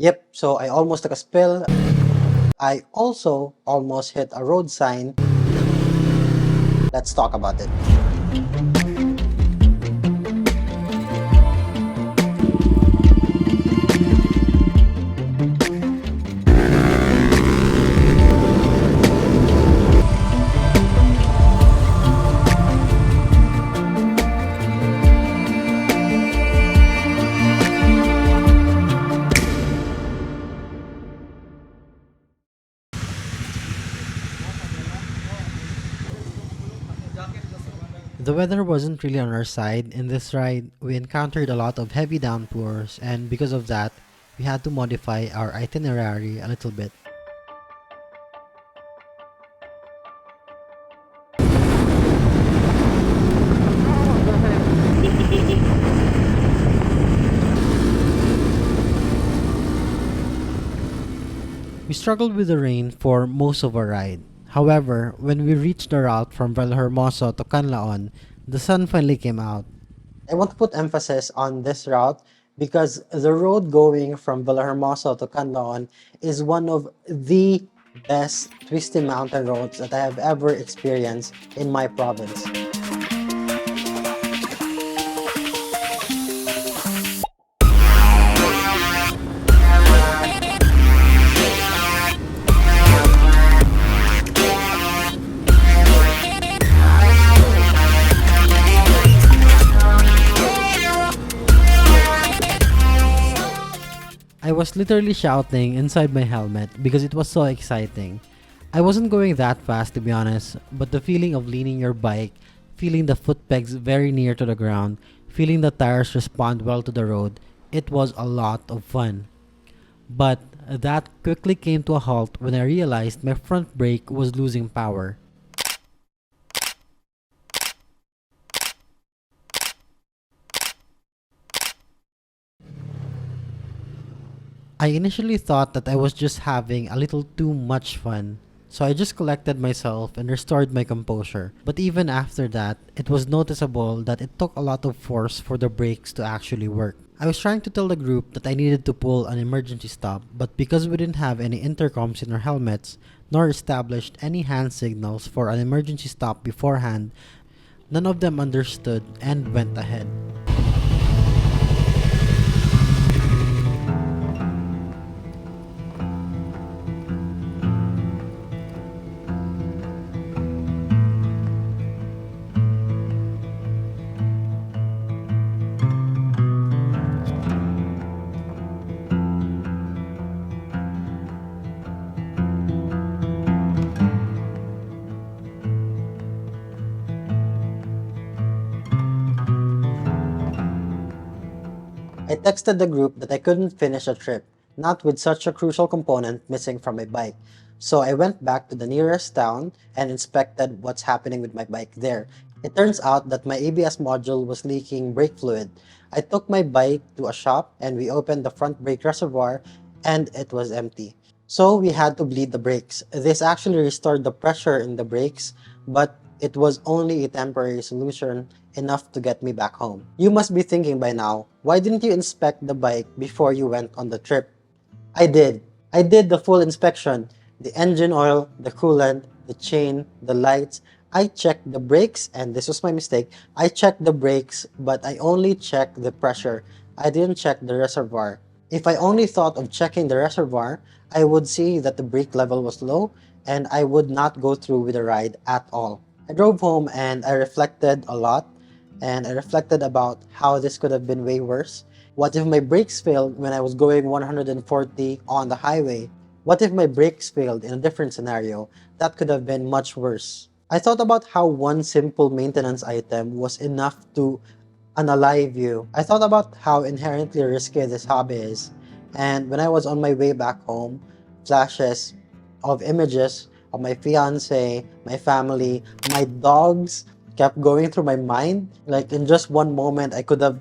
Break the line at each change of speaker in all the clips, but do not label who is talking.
Yep, so I almost took a spill. I also almost hit a road sign. Let's talk about it. The weather wasn't really on our side in this ride. We encountered a lot of heavy downpours, and because of that, we had to modify our itinerary a little bit. We struggled with the rain for most of our ride. However, when we reached the route from Valhermoso to Canlaon, the sun finally came out. I want to put emphasis on this route because the road going from Villahermosa to Canlaon is one of the best twisty mountain roads that I have ever experienced in my province. I was literally shouting inside my helmet because it was so exciting. I wasn't going that fast to be honest, but the feeling of leaning your bike, feeling the foot pegs very near to the ground, feeling the tires respond well to the road, it was a lot of fun. But that quickly came to a halt when I realized my front brake was losing power. I initially thought that I was just having a little too much fun, so I just collected myself and restored my composure. But even after that, it was noticeable that it took a lot of force for the brakes to actually work. I was trying to tell the group that I needed to pull an emergency stop, but because we didn't have any intercoms in our helmets, nor established any hand signals for an emergency stop beforehand, none of them understood and went ahead. I texted the group that I couldn't finish a trip, not with such a crucial component missing from my bike. So I went back to the nearest town and inspected what's happening with my bike there. It turns out that my ABS module was leaking brake fluid. I took my bike to a shop and we opened the front brake reservoir and it was empty. So we had to bleed the brakes. This actually restored the pressure in the brakes, but it was only a temporary solution, enough to get me back home. You must be thinking by now, why didn't you inspect the bike before you went on the trip? I did. I did the full inspection. The engine oil, the coolant, the chain, the lights. I checked the brakes, and this was my mistake. I checked the brakes, but I only checked the pressure. I didn't check the reservoir. If I only thought of checking the reservoir, I would see that the brake level was low, and I would not go through with the ride at all. I drove home and I reflected a lot, and I reflected about how this could have been way worse. What if my brakes failed when I was going 140 on the highway? What if my brakes failed in a different scenario? That could have been much worse. I thought about how one simple maintenance item was enough to unalive you. I thought about how inherently risky this hobby is. And when I was on my way back home, flashes of images of my fiance, my family, my dogs kept going through my mind. Like in just one moment, I could have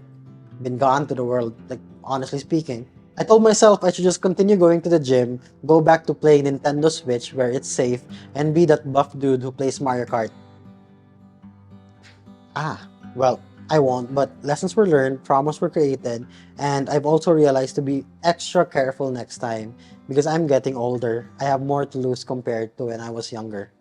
been gone to the world, like honestly speaking. I told myself I should just continue going to the gym, go back to playing Nintendo Switch where it's safe, and be that buff dude who plays Mario Kart. Ah, well, I won't, but lessons were learned, promises were created, and I've also realized to be extra careful next time because I'm getting older. I have more to lose compared to when I was younger.